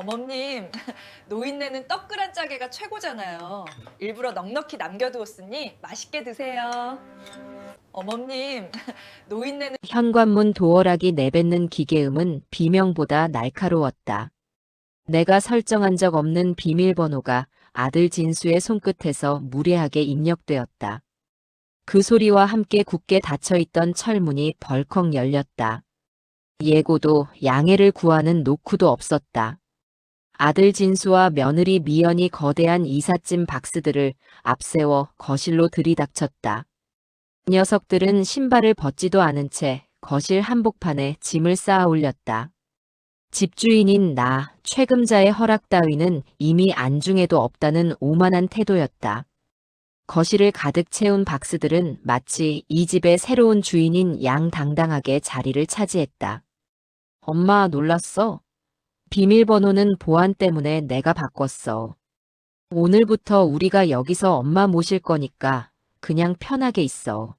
어머님, 노인네는 떡그란 짜게가 최고잖아요. 일부러 넉넉히 남겨두었으니 맛있게 드세요. 어머님, 노인네는 현관문 도어락이 내뱉는 기계음은 비명보다 날카로웠다. 내가 설정한 적 없는 비밀번호가 아들 진수의 손끝에서 무례하게 입력되었다. 그 소리와 함께 굳게 닫혀있던 철문이 벌컥 열렸다. 예고도 양해를 구하는 노크도 없었다. 아들 진수와 며느리 미연이 거대한 이삿짐 박스들을 앞세워 거실로 들이닥쳤다. 녀석들은 신발을 벗지도 않은 채 거실 한복판에 짐을 쌓아 올렸다. 집주인인 나, 최금자의 허락 따위는 이미 안중에도 없다는 오만한 태도였다. 거실을 가득 채운 박스들은 마치 이 집의 새로운 주인인 양당당하게 자리를 차지했다. 엄마 놀랐어? 비밀번호는 보안 때문에 내가 바꿨어. 오늘부터 우리가 여기서 엄마 모실 거니까 그냥 편하게 있어.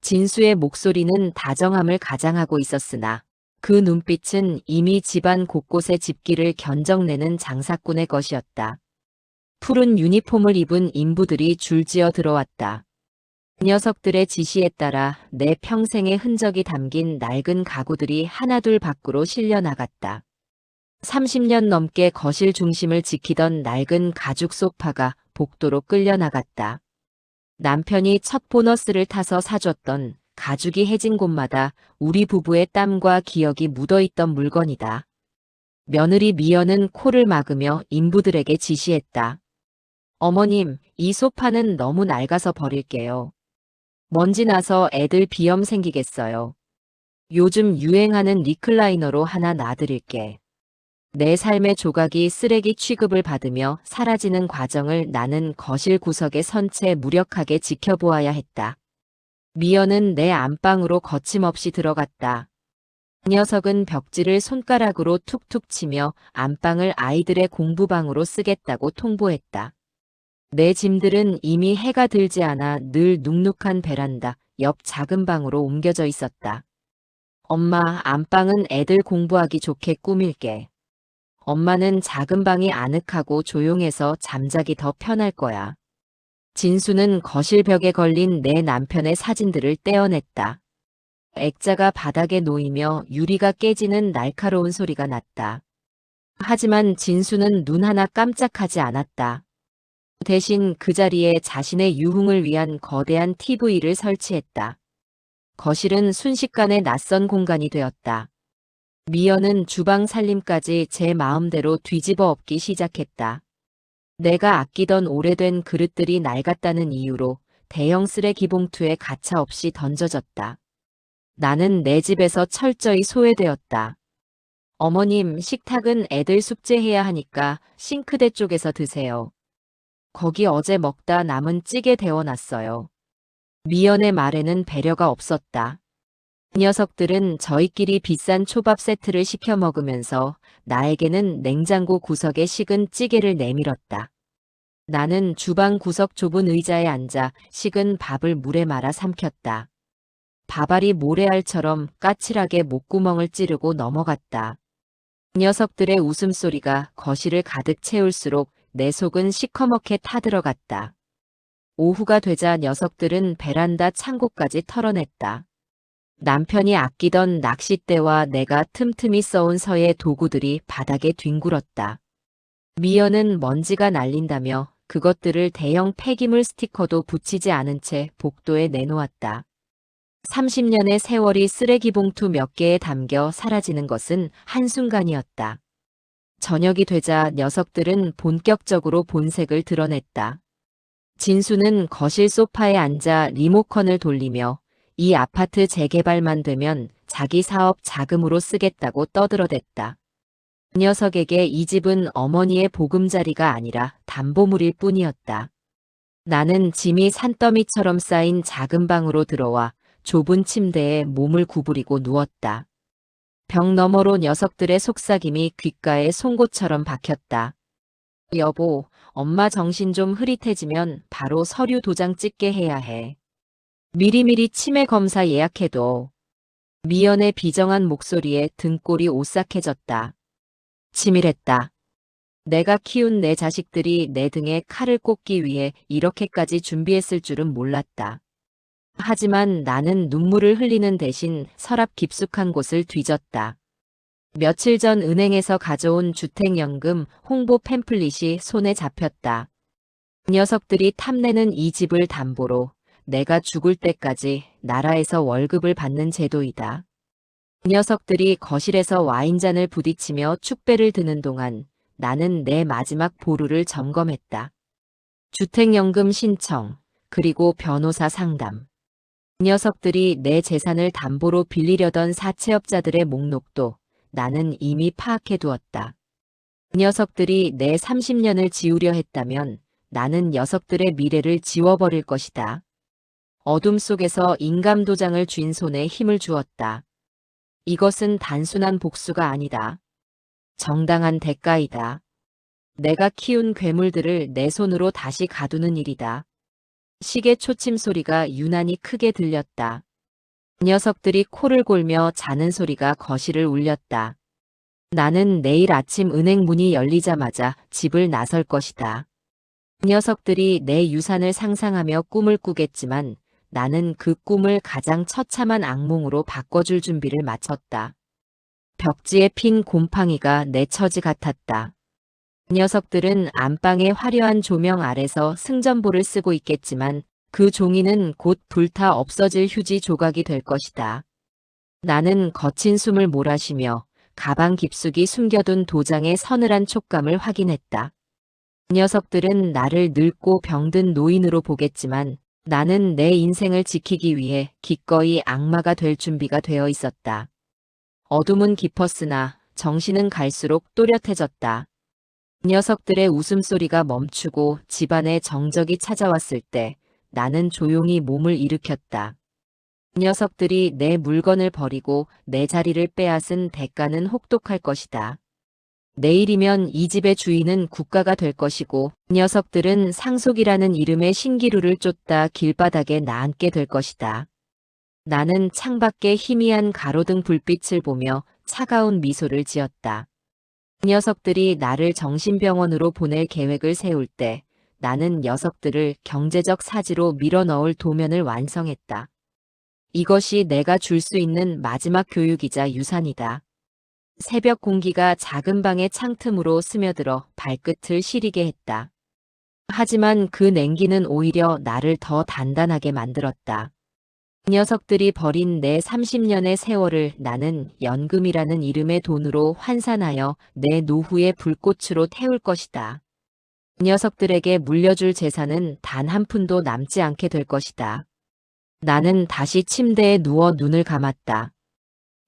진수의 목소리는 다정함을 가장하고 있었으나 그 눈빛은 이미 집안 곳곳의 집기를 견적내는 장사꾼의 것이었다. 푸른 유니폼을 입은 인부들이 줄지어 들어왔다. 녀석들의 지시에 따라 내 평생의 흔적이 담긴 낡은 가구들이 하나둘 밖으로 실려 나갔다. 30년 넘게 거실 중심을 지키던 낡은 가죽 소파가 복도로 끌려 나갔다. 남편이 첫 보너스를 타서 사줬던 가죽이 해진 곳마다 우리 부부의 땀과 기억이 묻어있던 물건이다. 며느리 미연은 코를 막으며 인부들에게 지시했다. 어머님, 이 소파는 너무 낡아서 버릴게요. 먼지 나서 애들 비염 생기겠어요. 요즘 유행하는 리클라이너로 하나 놔드릴게. 내 삶의 조각이 쓰레기 취급을 받으며 사라지는 과정을 나는 거실 구석에 선 채 무력하게 지켜보아야 했다. 미연은 내 안방으로 거침없이 들어갔다. 그 녀석은 벽지를 손가락으로 툭툭 치며 안방을 아이들의 공부방으로 쓰겠다고 통보했다. 내 짐들은 이미 해가 들지 않아 늘 눅눅한 베란다 옆 작은 방으로 옮겨져 있었다. 엄마, 안방은 애들 공부하기 좋게 꾸밀게. 엄마는 작은 방이 아늑하고 조용해서 잠자기 더 편할 거야. 진수는 거실 벽에 걸린 내 남편의 사진들을 떼어냈다. 액자가 바닥에 놓이며 유리가 깨지는 날카로운 소리가 났다. 하지만 진수는 눈 하나 깜짝하지 않았다. 대신 그 자리에 자신의 유흥을 위한 거대한 TV를 설치했다. 거실은 순식간에 낯선 공간이 되었다. 미연은 주방 살림까지 제 마음대로 뒤집어 엎기 시작했다. 내가 아끼던 오래된 그릇들이 낡았다는 이유로 대형 쓰레기 봉투에 가차없이 던져졌다. 나는 내 집에서 철저히 소외되었다. 어머님, 식탁은 애들 숙제해야 하니까 싱크대 쪽에서 드세요. 거기 어제 먹다 남은 찌개 데워놨어요. 미연의 말에는 배려가 없었다. 녀석들은 저희끼리 비싼 초밥 세트를 시켜 먹으면서 나에게는 냉장고 구석에 식은 찌개를 내밀었다. 나는 주방 구석 좁은 의자에 앉아 식은 밥을 물에 말아 삼켰다. 밥알이 모래알처럼 까칠하게 목구멍을 찌르고 넘어갔다. 녀석들의 웃음소리가 거실을 가득 채울수록 내 속은 시커멓게 타들어갔다. 오후가 되자 녀석들은 베란다 창고까지 털어냈다. 남편이 아끼던 낚싯대와 내가 틈틈이 써온 서예 도구들이 바닥에 뒹굴었다. 미연은 먼지가 날린다며 그것들을 대형 폐기물 스티커도 붙이지 않은 채 복도에 내놓았다. 30년의 세월이 쓰레기 봉투 몇 개에 담겨 사라지는 것은 한순간이었다. 저녁이 되자 녀석들은 본격적으로 본색을 드러냈다. 진수는 거실 소파에 앉아 리모컨을 돌리며 이 아파트 재개발만 되면 자기 사업 자금으로 쓰겠다고 떠들어댔다. 그 녀석에게 이 집은 어머니의 보금자리가 아니라 담보물일 뿐이었다. 나는 짐이 산더미처럼 쌓인 작은 방으로 들어와 좁은 침대에 몸을 구부리고 누웠다. 벽 너머로 녀석들의 속삭임이 귓가에 송곳처럼 박혔다. 여보, 엄마 정신 좀 흐릿해지면 바로 서류 도장 찍게 해야 해. 미리미리 치매 검사 예약해둬. 미연의 비정한 목소리에 등골이 오싹해졌다. 치밀했다. 내가 키운 내 자식들이 내 등에 칼을 꽂기 위해 이렇게까지 준비했을 줄은 몰랐다. 하지만 나는 눈물을 흘리는 대신 서랍 깊숙한 곳을 뒤졌다. 며칠 전 은행에서 가져온 주택연금 홍보 팸플릿이 손에 잡혔다. 녀석들이 탐내는 이 집을 담보로 내가 죽을 때까지 나라에서 월급을 받는 제도이다. 녀석들이 거실에서 와인잔을 부딪히며 축배를 드는 동안 나는 내 마지막 보루를 점검했다. 주택연금 신청, 그리고 변호사 상담. 녀석들이 내 재산을 담보로 빌리려던 사채업자들의 목록도 나는 이미 파악해두었다. 녀석들이 내 30년을 지우려 했다면 나는 녀석들의 미래를 지워버릴 것이다. 어둠 속에서 인감도장을 쥔 손에 힘을 주었다. 이것은 단순한 복수가 아니다. 정당한 대가이다. 내가 키운 괴물들을 내 손으로 다시 가두는 일이다. 시계 초침 소리가 유난히 크게 들렸다. 녀석들이 코를 골며 자는 소리가 거실을 울렸다. 나는 내일 아침 은행 문이 열리자마자 집을 나설 것이다. 녀석들이 내 유산을 상상하며 꿈을 꾸겠지만 나는 그 꿈을 가장 처참한 악몽으로 바꿔줄 준비를 마쳤다. 벽지에 핀 곰팡이가 내 처지 같았다. 녀석들은 안방의 화려한 조명 아래서 승전보를 쓰고 있겠지만 그 종이는 곧 불타 없어질 휴지 조각이 될 것이다. 나는 거친 숨을 몰아쉬며 가방 깊숙이 숨겨둔 도장의 서늘한 촉감을 확인했다. 녀석들은 나를 늙고 병든 노인으로 보겠지만 나는 내 인생을 지키기 위해 기꺼이 악마가 될 준비가 되어 있었다. 어둠은 깊었으나 정신은 갈수록 또렷해졌다. 녀석들의 웃음소리가 멈추고 집안에 정적이 찾아왔을 때 나는 조용히 몸을 일으켰다. 녀석들이 내 물건을 버리고 내 자리를 빼앗은 대가는 혹독할 것이다. 내일이면 이 집의 주인은 국가가 될 것이고 녀석들은 상속이라는 이름의 신기루를 쫓다 길바닥에 나앉게 될 것이다. 나는 창밖의 희미한 가로등 불빛을 보며 차가운 미소를 지었다. 녀석들이 나를 정신병원으로 보낼 계획을 세울 때 나는 녀석들을 경제적 사지로 밀어넣을 도면을 완성했다. 이것이 내가 줄 수 있는 마지막 교육이자 유산이다. 새벽 공기가 작은 방의 창틈으로 스며들어 발끝을 시리게 했다. 하지만 그 냉기는 오히려 나를 더 단단하게 만들었다. 녀석들이 버린 내 30년의 세월을 나는 연금이라는 이름의 돈으로 환산하여 내 노후의 불꽃으로 태울 것이다. 녀석들에게 물려줄 재산은 단 한 푼도 남지 않게 될 것이다. 나는 다시 침대에 누워 눈을 감았다.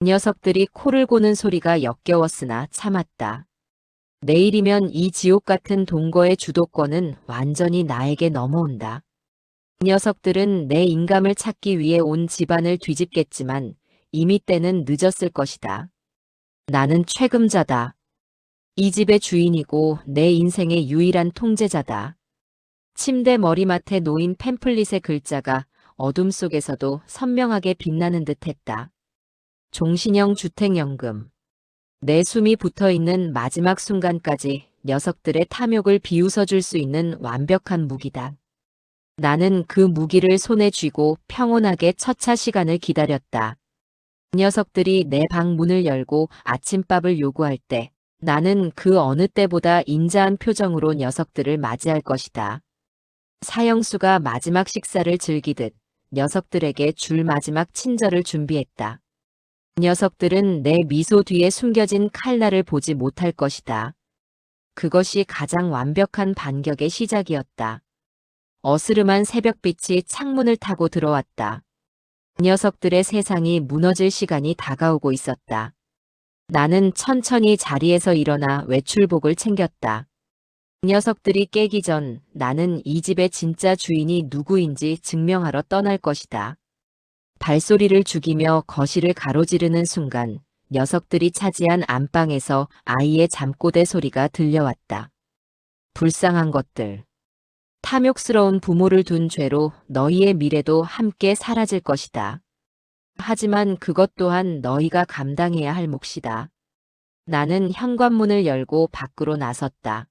녀석들이 코를 고는 소리가 역겨웠으나 참았다. 내일이면 이 지옥 같은 동거의 주도권은 완전히 나에게 넘어온다. 녀석들은 내 인감을 찾기 위해 온 집안을 뒤집겠지만 이미 때는 늦었을 것이다. 나는 책임자다. 이 집의 주인이고 내 인생의 유일한 통제자다. 침대 머리맡에 놓인 팸플릿의 글자가 어둠 속에서도 선명하게 빛나는 듯했다. 종신형 주택연금. 내 숨이 붙어있는 마지막 순간까지 녀석들의 탐욕을 비웃어줄 수 있는 완벽한 무기다. 나는 그 무기를 손에 쥐고 평온하게 첫차 시간을 기다렸다. 녀석들이 내 방 문을 열고 아침밥을 요구할 때 나는 그 어느 때보다 인자한 표정으로 녀석들을 맞이할 것이다. 사형수가 마지막 식사를 즐기듯 녀석들에게 줄 마지막 친절을 준비했다. 녀석들은 내 미소 뒤에 숨겨진 칼날을 보지 못할 것이다. 그것이 가장 완벽한 반격의 시작이었다. 어스름한 새벽빛이 창문을 타고 들어왔다. 녀석들의 세상이 무너질 시간이 다가오고 있었다. 나는 천천히 자리에서 일어나 외출복을 챙겼다. 녀석들이 깨기 전 나는 이 집의 진짜 주인이 누구인지 증명하러 떠날 것이다. 발소리를 죽이며 거실을 가로지르는 순간 녀석들이 차지한 안방에서 아이의 잠꼬대 소리가 들려왔다. 불쌍한 것들. 탐욕스러운 부모를 둔 죄로 너희의 미래도 함께 사라질 것이다. 하지만 그것 또한 너희가 감당해야 할 몫이다. 나는 현관문을 열고 밖으로 나섰다.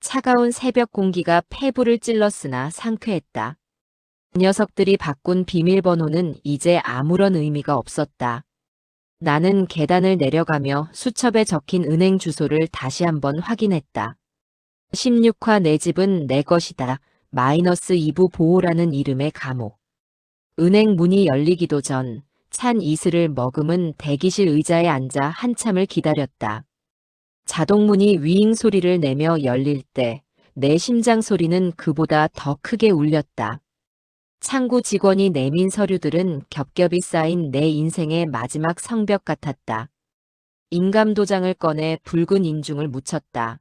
차가운 새벽 공기가 폐부를 찔렀으나 상쾌했다. 녀석들이 바꾼 비밀번호는 이제 아무런 의미가 없었다. 나는 계단을 내려가며 수첩에 적힌 은행 주소를 다시 한번 확인했다. 16화 내 집은 내 것이다. -2부 보호라는 이름의 감옥. 은행 문이 열리기도 전 찬 이슬을 머금은 대기실 의자에 앉아 한참을 기다렸다. 자동문이 윙 소리를 내며 열릴 때 내 심장 소리는 그보다 더 크게 울렸다. 창구 직원이 내민 서류들은 겹겹이 쌓인 내 인생의 마지막 성벽 같았다. 인감도장을 꺼내 붉은 인중을 묻혔다.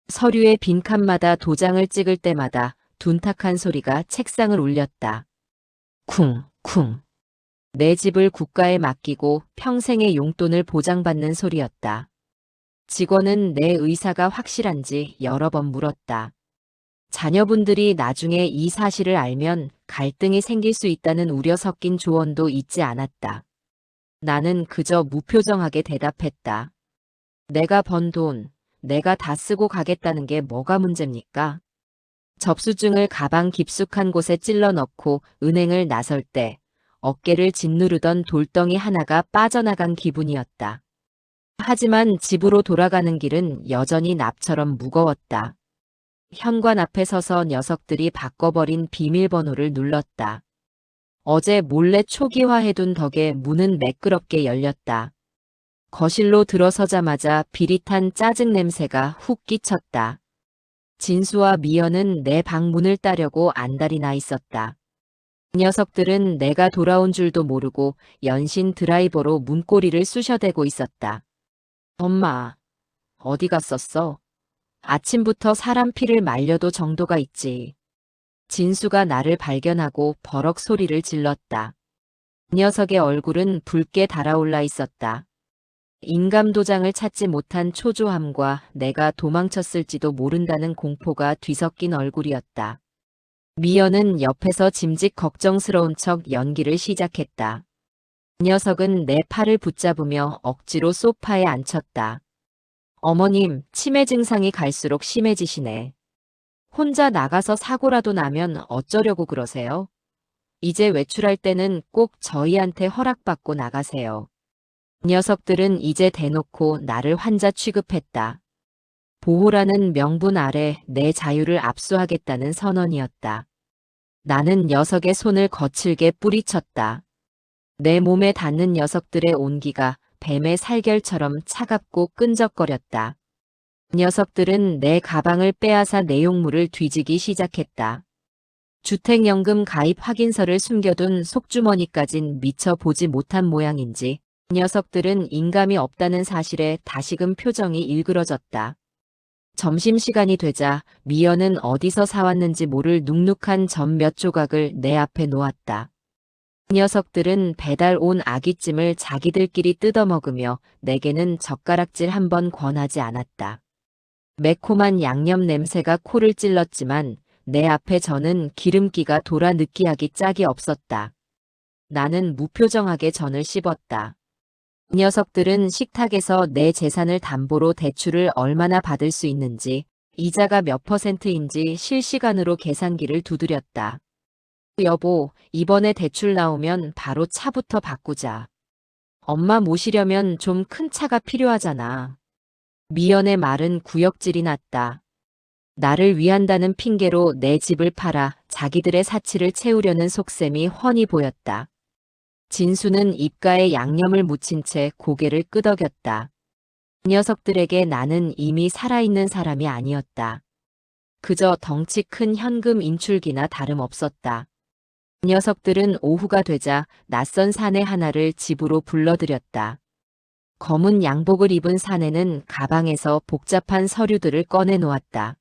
서류의 빈칸마다 도장을 찍을 때마다 둔탁한 소리가 책상을 울렸다. 쿵쿵. 내 집을 국가에 맡기고 평생의 용돈을 보장받는 소리였다. 직원은 내 의사가 확실한지 여러 번 물었다. 자녀분들이 나중에 이 사실을 알면 갈등이 생길 수 있다는 우려 섞인 조언도 잊지 않았다. 나는 그저 무표정하게 대답했다. 내가 번 돈, 내가 다 쓰고 가겠다는 게 뭐가 문제입니까? 접수증을 가방 깊숙한 곳에 찔러 넣고 은행을 나설 때 어깨를 짓누르던 돌덩이 하나가 빠져나간 기분이었다. 하지만 집으로 돌아가는 길은 여전히 납처럼 무거웠다. 현관 앞에 서서 녀석들이 바꿔버린 비밀번호를 눌렀다. 어제 몰래 초기화해둔 덕에 문은 매끄럽게 열렸다. 거실로 들어서자마자 비릿한 짜증 냄새가 훅 끼쳤다. 진수와 미연은 내 방문을 따려고 안달이 나 있었다. 녀석들은 내가 돌아온 줄도 모르고 연신 드라이버로 문고리를 쑤셔대고 있었다. 엄마, 어디 갔었어? 아침부터 사람 피를 말려도 정도가 있지. 진수가 나를 발견하고 버럭 소리를 질렀다. 녀석의 얼굴은 붉게 달아올라 있었다. 인감도장을 찾지 못한 초조함과 내가 도망쳤을지도 모른다는 공포가 뒤섞인 얼굴이었다. 미연은 옆에서 짐짓 걱정스러운 척 연기를 시작했다. 녀석은 내 팔을 붙잡으며 억지로 소파에 앉혔다. 어머님, 치매 증상이 갈수록 심해지시네. 혼자 나가서 사고라도 나면 어쩌려고 그러세요? 이제 외출할 때는 꼭 저희한테 허락받고 나가세요. 녀석들은 이제 대놓고 나를 환자 취급했다. 보호라는 명분 아래 내 자유를 압수하겠다는 선언이었다. 나는 녀석의 손을 거칠게 뿌리쳤다. 내 몸에 닿는 녀석들의 온기가 뱀의 살결처럼 차갑고 끈적거렸다. 녀석들은 내 가방을 빼앗아 내용물을 뒤지기 시작했다. 주택연금 가입 확인서를 숨겨둔 속주머니까진 미처 보지 못한 모양인지 녀석들은 인감이 없다는 사실에 다시금 표정이 일그러졌다. 점심시간이 되자 미연은 어디서 사왔는지 모를 눅눅한 전 몇 조각을 내 앞에 놓았다. 녀석들은 배달 온 아귀찜을 자기들끼리 뜯어먹으며 내게는 젓가락질 한 번 권하지 않았다. 매콤한 양념 냄새가 코를 찔렀지만 내 앞에 저는 기름기가 돌아 느끼하기 짝이 없었다. 나는 무표정하게 전을 씹었다. 녀석들은 식탁에서 내 재산을 담보로 대출을 얼마나 받을 수 있는지, 이자가 몇 %인지 실시간으로 계산기를 두드렸다. 여보, 이번에 대출 나오면 바로 차부터 바꾸자. 엄마 모시려면 좀 큰 차가 필요하잖아. 미연의 말은 구역질이 났다. 나를 위한다는 핑계로 내 집을 팔아 자기들의 사치를 채우려는 속셈이 훤히 보였다. 진수는 입가에 양념을 묻힌 채 고개를 끄덕였다. 녀석들에게 나는 이미 살아있는 사람이 아니었다. 그저 덩치 큰 현금 인출기나 다름없었다. 녀석들은 오후가 되자 낯선 사내 하나를 집으로 불러들였다. 검은 양복을 입은 사내는 가방에서 복잡한 서류들을 꺼내 놓았다.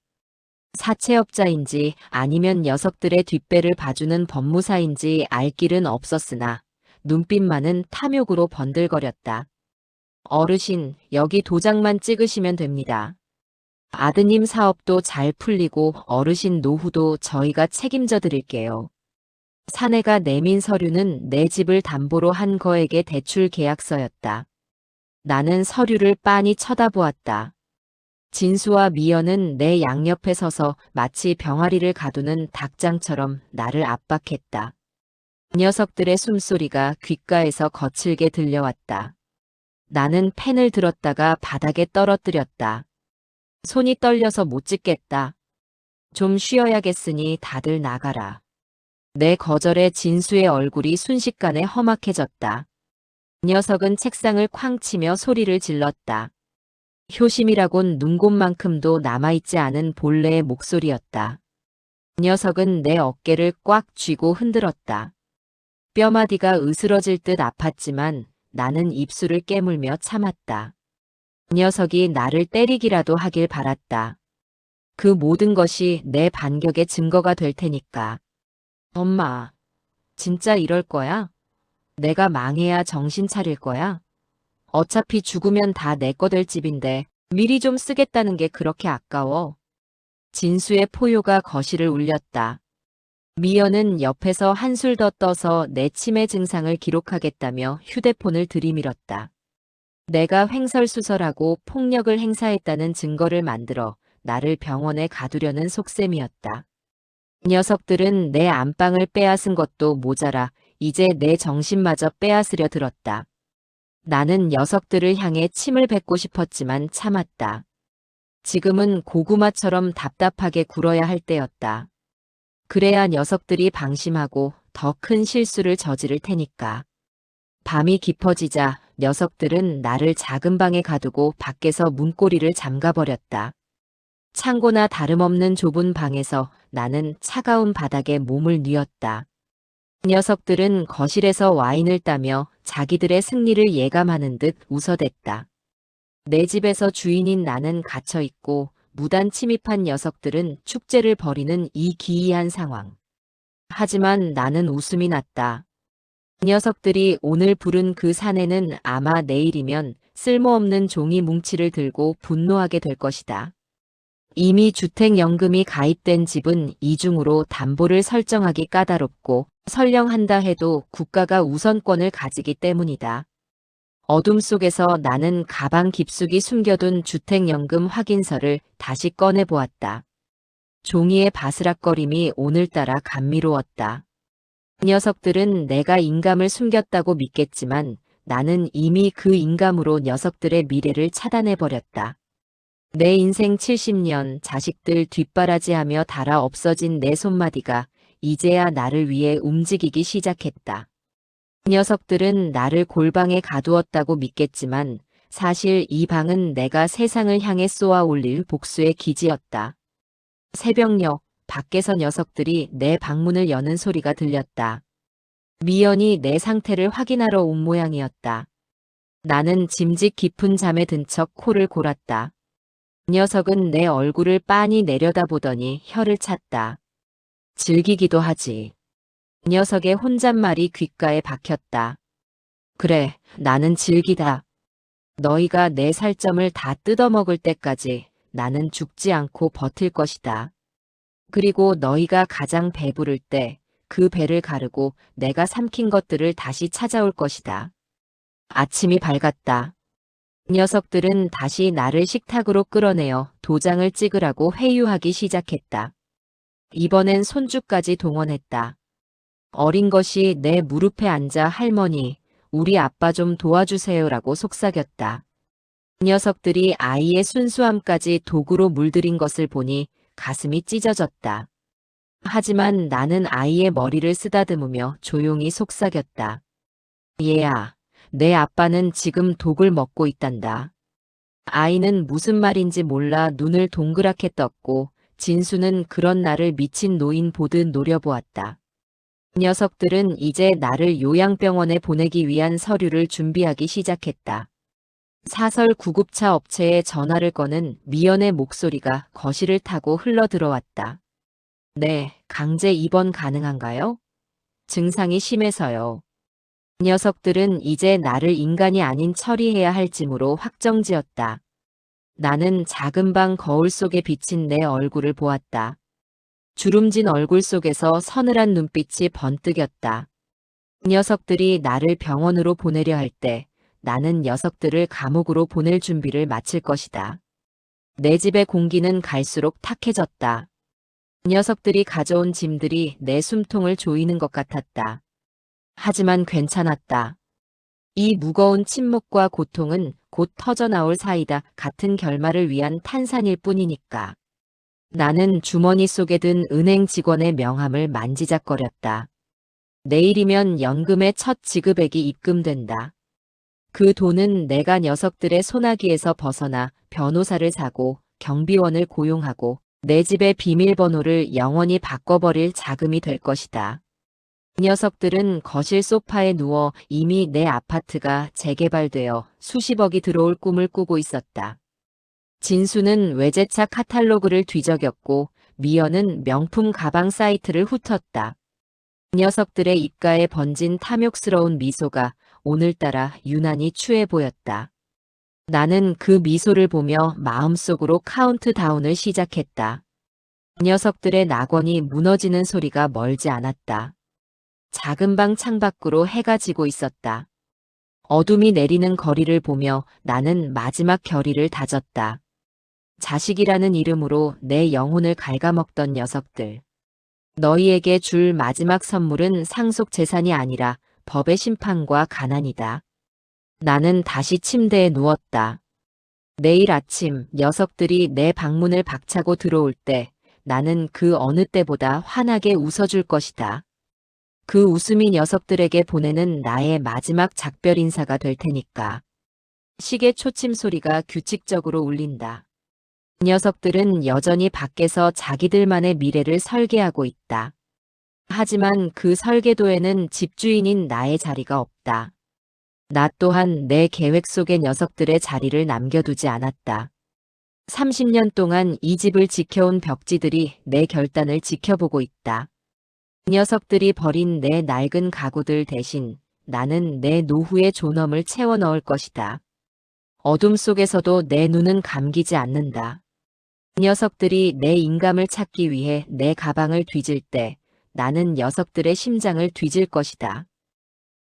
사채업자인지 아니면 녀석들의 뒷배를 봐주는 법무사인지 알 길은 없었으나 눈빛만은 탐욕으로 번들거렸다. 어르신, 여기 도장만 찍으시면 됩니다. 아드님 사업도 잘 풀리고 어르신 노후도 저희가 책임져 드릴게요. 사내가 내민 서류는 내 집을 담보로 한 거액의 대출 계약서였다. 나는 서류를 빤히 쳐다보았다. 진수와 미연은 내 양옆에 서서 마치 병아리를 가두는 닭장처럼 나를 압박했다. 녀석들의 숨소리가 귓가에서 거칠게 들려왔다. 나는 펜을 들었다가 바닥에 떨어뜨렸다. 손이 떨려서 못 찍겠다. 좀 쉬어야겠으니 다들 나가라. 내 거절에 진수의 얼굴이 순식간에 험악해졌다. 녀석은 책상을 쾅 치며 소리를 질렀다. 효심이라곤 눈곱만큼도 남아있지 않은 본래의 목소리였다. 녀석은 내 어깨를 꽉 쥐고 흔들었다. 뼈마디가 으스러질 듯 아팠지만 나는 입술을 깨물며 참았다. 녀석이 나를 때리기라도 하길 바랐다. 그 모든 것이 내 반격의 증거가 될 테니까. 엄마, 진짜 이럴 거야? 내가 망해야 정신 차릴 거야? 어차피 죽으면 다 내 거 될 집인데 미리 좀 쓰겠다는 게 그렇게 아까워. 진수의 포효가 거실을 울렸다. 미연은 옆에서 한술 더 떠서 내 치매 증상을 기록하겠다며 휴대폰을 들이밀었다. 내가 횡설수설하고 폭력을 행사했다는 증거를 만들어 나를 병원에 가두려는 속셈이었다. 녀석들은 내 안방을 빼앗은 것도 모자라 이제 내 정신마저 빼앗으려 들었다. 나는 녀석들을 향해 침을 뱉고 싶었지만 참았다. 지금은 고구마처럼 답답하게 굴어야 할 때였다. 그래야 녀석들이 방심하고 더 큰 실수를 저지를 테니까. 밤이 깊어지자 녀석들은 나를 작은 방에 가두고 밖에서 문고리를 잠가버렸다. 창고나 다름없는 좁은 방에서 나는 차가운 바닥에 몸을 뉘었다. 녀석들은 거실에서 와인을 따며 자기들의 승리를 예감하는 듯 웃어댔다. 내 집에서 주인인 나는 갇혀있고 무단 침입한 녀석들은 축제를 벌이는 이 기이한 상황. 하지만 나는 웃음이 났다. 녀석들이 오늘 부른 그 사내는 아마 내일이면 쓸모없는 종이 뭉치를 들고 분노하게 될 것이다. 이미 주택연금이 가입된 집은 이중으로 담보를 설정하기 까다롭고 설령한다 해도 국가가 우선권을 가지기 때문이다. 어둠 속에서 나는 가방 깊숙이 숨겨둔 주택연금 확인서를 다시 꺼내보았다. 종이의 바스락거림이 오늘따라 감미로웠다. 녀석들은 내가 인감을 숨겼다고 믿겠지만 나는 이미 그 인감으로 녀석들의 미래를 차단해버렸다. 내 인생 70년 자식들 뒷바라지하며 닳아 없어진 내 손마디가 이제야 나를 위해 움직이기 시작했다. 녀석들은 나를 골방에 가두었다고 믿겠지만 사실 이 방은 내가 세상을 향해 쏘아 올릴 복수의 기지였다. 새벽녘 밖에서 녀석들이 내 방문을 여는 소리가 들렸다. 미연이 내 상태를 확인하러 온 모양이었다. 나는 짐짓 깊은 잠에 든 척 코를 골았다. 녀석은 내 얼굴을 빤히 내려다보더니 혀를 찼다. 즐기기도 하지. 녀석의 혼잣말이 귓가에 박혔다. 그래, 나는 즐기다. 너희가 내 살점을 다 뜯어먹을 때까지 나는 죽지 않고 버틸 것이다. 그리고 너희가 가장 배부를 때 그 배를 가르고 내가 삼킨 것들을 다시 찾아올 것이다. 아침이 밝았다. 녀석들은 다시 나를 식탁으로 끌어내어 도장을 찍으라고 회유하기 시작했다. 이번엔 손주까지 동원했다. 어린 것이 내 무릎에 앉아 할머니, 우리 아빠 좀 도와주세요라고 속삭였다. 녀석들이 아이의 순수함까지 도구로 물들인 것을 보니 가슴이 찢어졌다. 하지만 나는 아이의 머리를 쓰다듬으며 조용히 속삭였다. 얘야, 내 아빠는 지금 독을 먹고 있단다. 아이는 무슨 말인지 몰라 눈을 동그랗게 떴고 진수는 그런 나를 미친 노인 보듯 노려보았다. 녀석들은 이제 나를 요양병원에 보내기 위한 서류를 준비하기 시작했다. 사설 구급차 업체에 전화를 거는 미연의 목소리가 거실을 타고 흘러들어왔다. 네, 강제 입원 가능한가요? 증상이 심해서요. 녀석들은 이제 나를 인간이 아닌 처리해야 할 짐으로 확정지었다. 나는 작은 방 거울 속에 비친 내 얼굴을 보았다. 주름진 얼굴 속에서 서늘한 눈빛이 번뜩였다. 녀석들이 나를 병원으로 보내려 할 때 나는 녀석들을 감옥으로 보낼 준비를 마칠 것이다. 내 집의 공기는 갈수록 탁해졌다. 녀석들이 가져온 짐들이 내 숨통을 조이는 것 같았다. 하지만 괜찮았다. 이 무거운 침묵과 고통은 곧 터져나올 사이다 같은 결말을 위한 탄산일 뿐이니까. 나는 주머니 속에 든 은행 직원의 명함을 만지작거렸다. 내일이면 연금의 첫 지급액이 입금된다. 그 돈은 내가 녀석들의 소나기에서 벗어나 변호사를 사고 경비원을 고용하고 내 집의 비밀번호를 영원히 바꿔버릴 자금이 될 것이다. 녀석들은 거실 소파에 누워 이미 내 아파트가 재개발되어 수십억이 들어올 꿈을 꾸고 있었다. 진수는 외제차 카탈로그를 뒤적였고 미연은 명품 가방 사이트를 훑었다. 녀석들의 입가에 번진 탐욕스러운 미소가 오늘따라 유난히 추해 보였다. 나는 그 미소를 보며 마음속으로 카운트다운을 시작했다. 녀석들의 낙원이 무너지는 소리가 멀지 않았다. 작은 방 창밖으로 해가 지고 있었다. 어둠이 내리는 거리를 보며 나는 마지막 결의를 다졌다. 자식이라는 이름으로 내 영혼을 갉아먹던 녀석들. 너희에게 줄 마지막 선물은 상속 재산이 아니라 법의 심판과 가난이다. 나는 다시 침대에 누웠다. 내일 아침 녀석들이 내 방문을 박차고 들어올 때 나는 그 어느 때보다 환하게 웃어줄 것이다. 그 웃음이 녀석들에게 보내는 나의 마지막 작별 인사가 될 테니까. 시계 초침 소리가 규칙적으로 울린다. 녀석들은 여전히 밖에서 자기들만의 미래를 설계하고 있다. 하지만 그 설계도에는 집주인인 나의 자리가 없다. 나 또한 내 계획 속의 녀석들의 자리를 남겨두지 않았다. 30년 동안 이 집을 지켜온 벽지들이 내 결단을 지켜보고 있다. 녀석들이 버린 내 낡은 가구들 대신 나는 내 노후의 존엄을 채워 넣을 것이다. 어둠 속에서도 내 눈은 감기지 않는다. 녀석들이 내 인감을 찾기 위해 내 가방을 뒤질 때 나는 녀석들의 심장을 뒤질 것이다.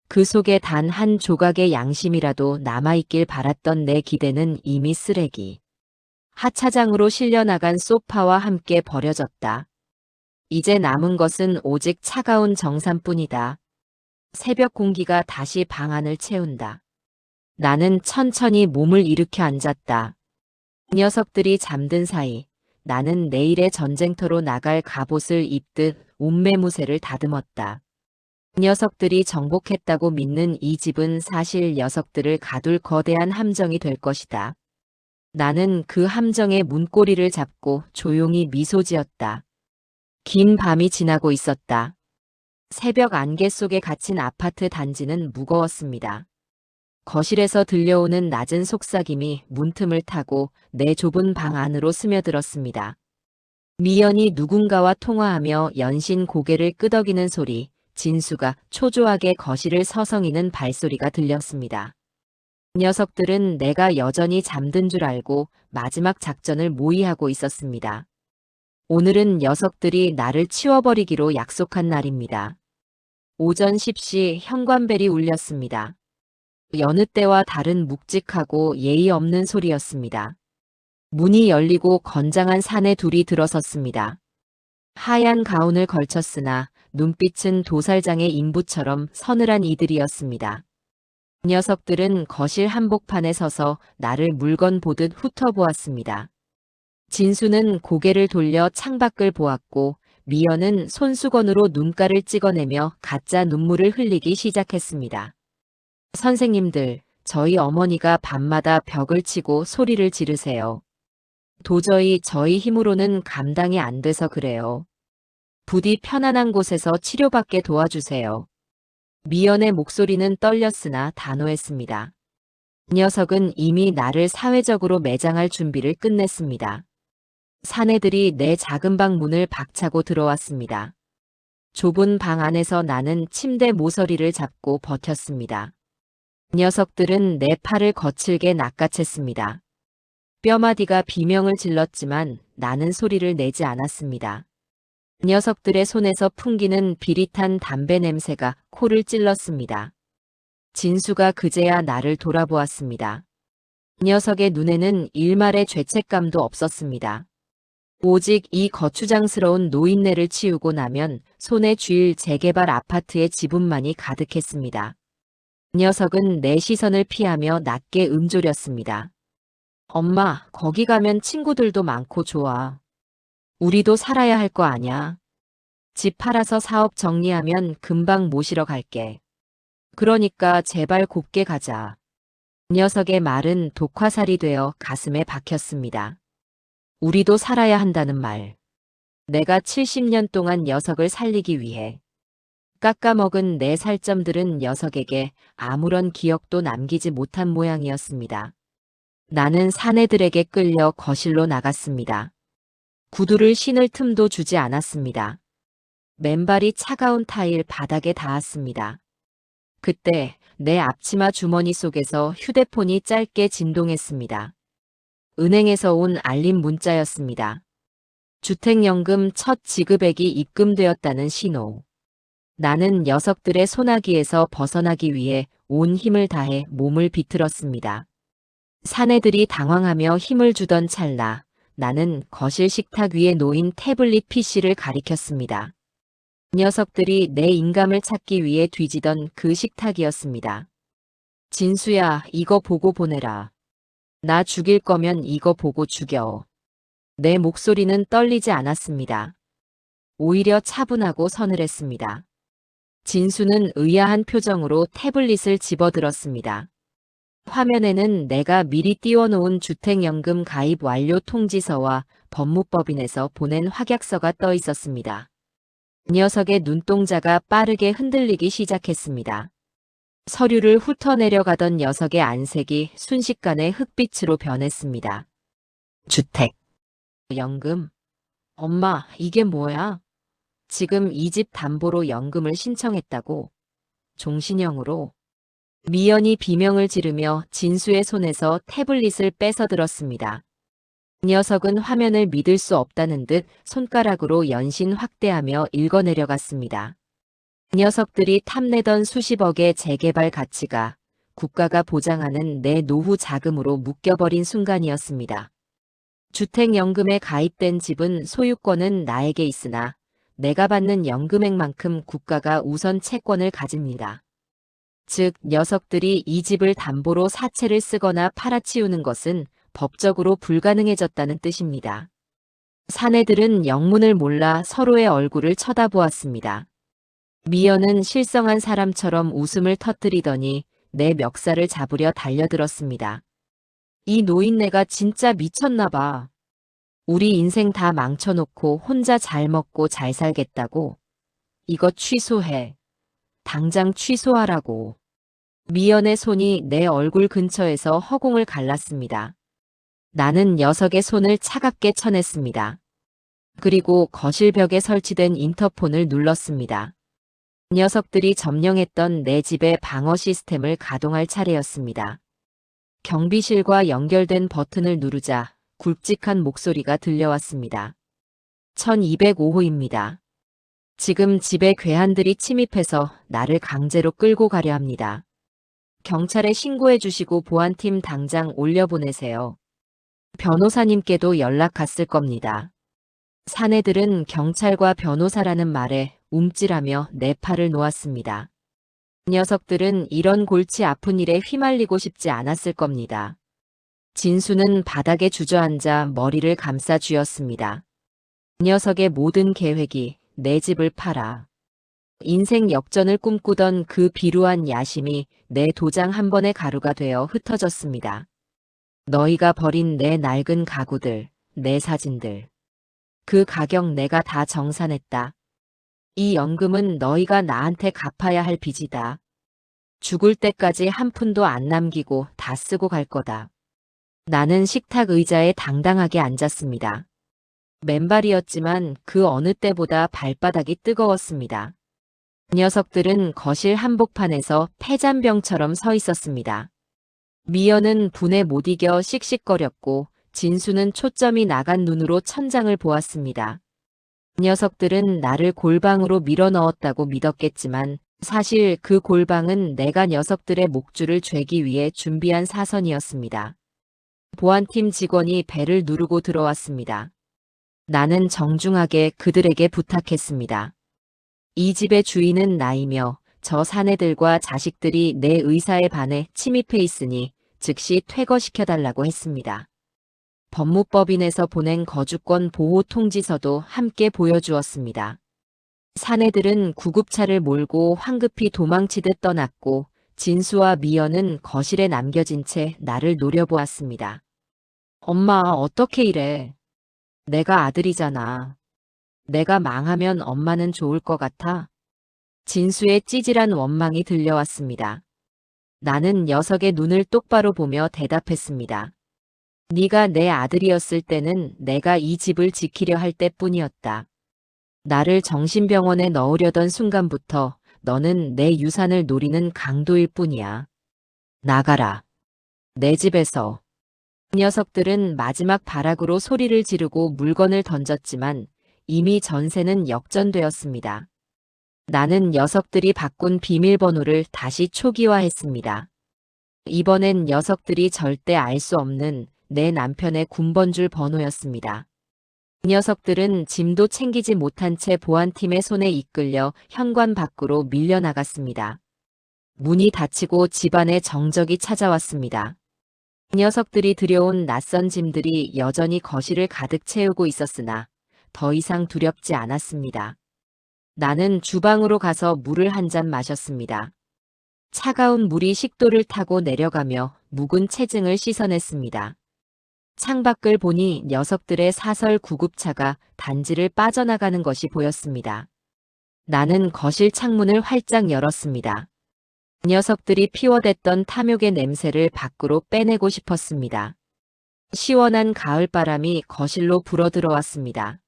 그 속에 단 한 조각의 양심이라도 남아있길 바랐던 내 기대는 이미 쓰레기. 하차장으로 실려나간 소파와 함께 버려졌다. 이제 남은 것은 오직 차가운 정산뿐이다. 새벽 공기가 다시 방 안을 채운다. 나는 천천히 몸을 일으켜 앉았다. 녀석들이 잠든 사이 나는 내일의 전쟁터로 나갈 갑옷을 입듯 옷매무새를 다듬었다. 녀석들이 정복했다고 믿는 이 집은 사실 녀석들을 가둘 거대한 함정이 될 것이다. 나는 그 함정의 문고리를 잡고 조용히 미소 지었다. 긴 밤이 지나고 있었다. 새벽 안개 속에 갇힌 아파트 단지는 무거웠습니다. 거실에서 들려오는 낮은 속삭임이 문틈을 타고 내 좁은 방 안으로 스며들었습니다. 미연이 누군가와 통화하며 연신 고개를 끄덕이는 소리, 진수가 초조하게 거실을 서성이는 발소리가 들렸습니다. 녀석들은 내가 여전히 잠든 줄 알고 마지막 작전을 모의하고 있었습니다. 오늘은 녀석들이 나를 치워버리기로 약속한 날입니다. 오전 10시 현관벨이 울렸습니다. 여느 때와 다른 묵직하고 예의 없는 소리였습니다. 문이 열리고 건장한 사내 둘이 들어섰습니다. 하얀 가운을 걸쳤으나 눈빛은 도살장의 인부처럼 서늘한 이들이었습니다. 녀석들은 거실 한복판에 서서 나를 물건 보듯 훑어보았습니다. 진수는 고개를 돌려 창밖을 보았고 미연은 손수건으로 눈가를 찍어내며 가짜 눈물을 흘리기 시작했습니다. 선생님들, 저희 어머니가 밤마다 벽을 치고 소리를 지르세요. 도저히 저희 힘으로는 감당이 안 돼서 그래요. 부디 편안한 곳에서 치료받게 도와주세요. 미연의 목소리는 떨렸으나 단호했습니다. 녀석은 이미 나를 사회적으로 매장할 준비를 끝냈습니다. 사내들이 내 작은 방 문을 박차고 들어왔습니다. 좁은 방 안에서 나는 침대 모서리를 잡고 버텼습니다. 녀석들은 내 팔을 거칠게 낚아챘습니다. 뼈마디가 비명을 질렀지만 나는 소리를 내지 않았습니다. 녀석들의 손에서 풍기는 비릿한 담배 냄새가 코를 찔렀습니다. 진수가 그제야 나를 돌아보았습니다. 녀석의 눈에는 일말의 죄책감도 없었습니다. 오직 이 거추장스러운 노인네를 치우고 나면 손에 쥘 재개발 아파트의 지분만이 가득했습니다. 녀석은 내 시선을 피하며 낮게 음조렸습니다. 엄마, 거기 가면 친구들도 많고 좋아. 우리도 살아야 할 거 아냐. 집 팔아서 사업 정리하면 금방 모시러 갈게. 그러니까 제발 곱게 가자. 녀석의 말은 독화살이 되어 가슴에 박혔습니다. 우리도 살아야 한다는 말. 내가 70년 동안 녀석을 살리기 위해 깎아먹은 내 살점들은 녀석에게 아무런 기억도 남기지 못한 모양이었습니다. 나는 사내들에게 끌려 거실로 나갔습니다. 구두를 신을 틈도 주지 않았습니다. 맨발이 차가운 타일 바닥에 닿았습니다. 그때 내 앞치마 주머니 속에서 휴대폰이 짧게 진동했습니다. 은행에서 온 알림 문자였습니다. 주택연금 첫 지급액이 입금되었다는 신호. 나는 녀석들의 소나기에서 벗어나기 위해 온 힘을 다해 몸을 비틀었습니다. 사내들이 당황하며 힘을 주던 찰나 나는 거실 식탁 위에 놓인 태블릿 PC를 가리켰습니다. 녀석들이 내 인감을 찾기 위해 뒤지던 그 식탁이었습니다. 진수야, 이거 보고 보내라. 나 죽일 거면 이거 보고 죽여. 내 목소리는 떨리지 않았습니다. 오히려 차분하고 서늘했습니다. 진수는 의아한 표정으로 태블릿을 집어들었습니다. 화면에는 내가 미리 띄워놓은 주택연금 가입 완료 통지서와 법무법인에서 보낸 확약서가 떠 있었습니다. 녀석의 눈동자가 빠르게 흔들리기 시작했습니다. 서류를 훑어내려가던 녀석의 안색이 순식간에 흑빛으로 변했습니다. 주택, 연금. 엄마, 이게 뭐야? 지금 이 집 담보로 연금을 신청했다고. 종신형으로. 미연이 비명을 지르며 진수의 손에서 태블릿을 뺏어들었습니다. 녀석은 화면을 믿을 수 없다는 듯 손가락으로 연신 확대하며 읽어내려갔습니다. 녀석들이 탐내던 수십억의 재개발 가치가 국가가 보장하는 내 노후 자금으로 묶여버린 순간이었습니다. 주택연금에 가입된 집은 소유권은 나에게 있으나 내가 받는 연금액만큼 국가가 우선 채권을 가집니다. 즉, 녀석들이 이 집을 담보로 사채를 쓰거나 팔아치우는 것은 법적으로 불가능해졌다는 뜻입니다. 사내들은 영문을 몰라 서로의 얼굴을 쳐다보았습니다. 미연은 실성한 사람처럼 웃음을 터뜨리더니 내 멱살을 잡으려 달려들었습니다. 이 노인네가 진짜 미쳤나 봐. 우리 인생 다 망쳐놓고 혼자 잘 먹고 잘 살겠다고. 이거 취소해. 당장 취소하라고. 미연의 손이 내 얼굴 근처에서 허공을 갈랐습니다. 나는 녀석의 손을 차갑게 쳐냈습니다. 그리고 거실 벽에 설치된 인터폰을 눌렀습니다. 녀석들이 점령했던 내 집의 방어 시스템을 가동할 차례였습니다. 경비실과 연결된 버튼을 누르자 굵직한 목소리가 들려왔습니다. 1205호입니다. 지금 집에 괴한들이 침입해서 나를 강제로 끌고 가려 합니다. 경찰에 신고해 주시고 보안팀 당장 올려보내세요. 변호사님께도 연락 갔을 겁니다. 사내들은 경찰과 변호사라는 말에 움찔하며 내 팔을 놓았습니다. 녀석들은 이런 골치 아픈 일에 휘말리고 싶지 않았을 겁니다. 진수는 바닥에 주저앉아 머리를 감싸 쥐었습니다. 녀석의 모든 계획이 내 집을 팔아. 인생 역전을 꿈꾸던 그 비루한 야심이 내 도장 한 번의 가루가 되어 흩어졌습니다. 너희가 버린 내 낡은 가구들, 내 사진들. 그 가격 내가 다 정산했다. 이 연금은 너희가 나한테 갚아야 할 빚이다. 죽을 때까지 한 푼도 안 남기고 다 쓰고 갈 거다. 나는 식탁 의자에 당당하게 앉았습니다. 맨발이었지만 그 어느 때보다 발바닥이 뜨거웠습니다. 녀석들은 거실 한복판에서 폐잔병처럼 서 있었습니다. 미연은 분에 못 이겨 씩씩거렸고 진수는 초점이 나간 눈으로 천장을 보았습니다. 녀석들은 나를 골방으로 밀어넣었다고 믿었겠지만 사실 그 골방은 내가 녀석들의 목줄을 죄기 위해 준비한 사선이었습니다. 보안팀 직원이 벨을 누르고 들어왔습니다. 나는 정중하게 그들에게 부탁했습니다. 이 집의 주인은 나이며 저 사내들과 자식들이 내 의사에 반해 침입해 있으니 즉시 퇴거시켜달라고 했습니다. 법무법인에서 보낸 거주권 보호 통지서도 함께 보여주었습니다. 사내들은 구급차를 몰고 황급히 도망치듯 떠났고 진수와 미연은 거실에 남겨진 채 나를 노려보았습니다. 엄마, 어떻게 이래? 내가 아들이잖아. 내가 망하면 엄마는 좋을 것 같아? 진수의 찌질한 원망이 들려왔습니다. 나는 녀석의 눈을 똑바로 보며 대답했습니다. 네가 내 아들이었을 때는 내가 이 집을 지키려 할 때뿐이었다. 나를 정신병원에 넣으려던 순간부터 너는 내 유산을 노리는 강도일 뿐이야. 나가라. 내 집에서. 녀석들은 마지막 발악으로 소리를 지르고 물건을 던졌지만 이미 전세는 역전되었습니다. 나는 녀석들이 바꾼 비밀번호를 다시 초기화했습니다. 이번엔 녀석들이 절대 알 수 없는 내 남편의 군번줄 번호였습니다. 녀석들은 짐도 챙기지 못한 채 보안팀의 손에 이끌려 현관 밖으로 밀려나갔습니다. 문이 닫히고 집안에 정적이 찾아왔습니다. 녀석들이 들여온 낯선 짐들이 여전히 거실을 가득 채우고 있었으나 더 이상 두렵지 않았습니다. 나는 주방으로 가서 물을 한 잔 마셨습니다. 차가운 물이 식도를 타고 내려가며 묵은 체증을 씻어냈습니다. 창밖을 보니 녀석들의 사설 구급차가 단지를 빠져나가는 것이 보였습니다. 나는 거실 창문을 활짝 열었습니다. 녀석들이 피워댔던 탐욕의 냄새를 밖으로 빼내고 싶었습니다. 시원한 가을바람이 거실로 불어들어왔습니다.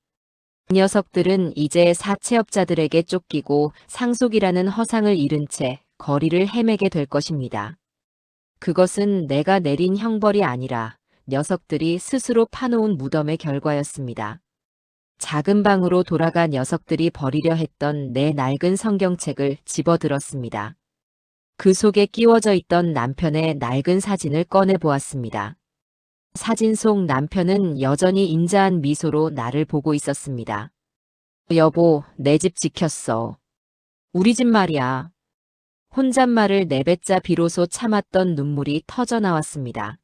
녀석들은 이제 사채업자들에게 쫓기고 상속이라는 허상을 잃은 채 거리를 헤매게 될 것입니다. 그것은 내가 내린 형벌이 아니라 녀석들이 스스로 파놓은 무덤의 결과였습니다. 작은 방으로 돌아가 녀석들이 버리려 했던 내 낡은 성경책을 집어들었습니다. 그 속에 끼워져 있던 남편의 낡은 사진을 꺼내보았습니다. 사진 속 남편은 여전히 인자한 미소로 나를 보고 있었습니다. 여보, 내 집 지켰어. 우리 집 말이야. 혼잣말을 내뱉자 비로소 참았던 눈물이 터져나왔습니다.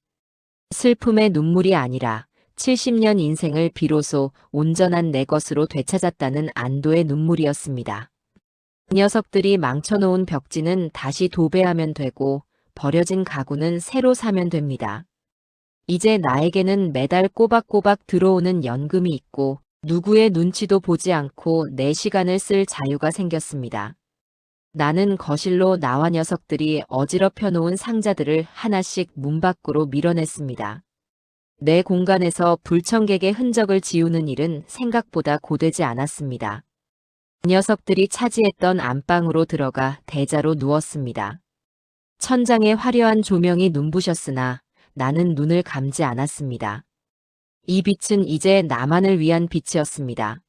슬픔의 눈물이 아니라 70년 인생을 비로소 온전한 내 것으로 되찾았다는 안도의 눈물이었습니다. 녀석들이 망쳐놓은 벽지는 다시 도배하면 되고 버려진 가구는 새로 사면 됩니다. 이제 나에게는 매달 꼬박꼬박 들어오는 연금이 있고 누구의 눈치도 보지 않고 내 시간을 쓸 자유가 생겼습니다. 나는 거실로 나와 녀석들이 어지럽혀 놓은 상자들을 하나씩 문 밖으로 밀어냈습니다. 내 공간에서 불청객의 흔적을 지우는 일은 생각보다 고되지 않았습니다. 녀석들이 차지했던 안방으로 들어가 대자로 누웠습니다. 천장에 화려한 조명이 눈부셨으나 나는 눈을 감지 않았습니다. 이 빛은 이제 나만을 위한 빛이었습니다.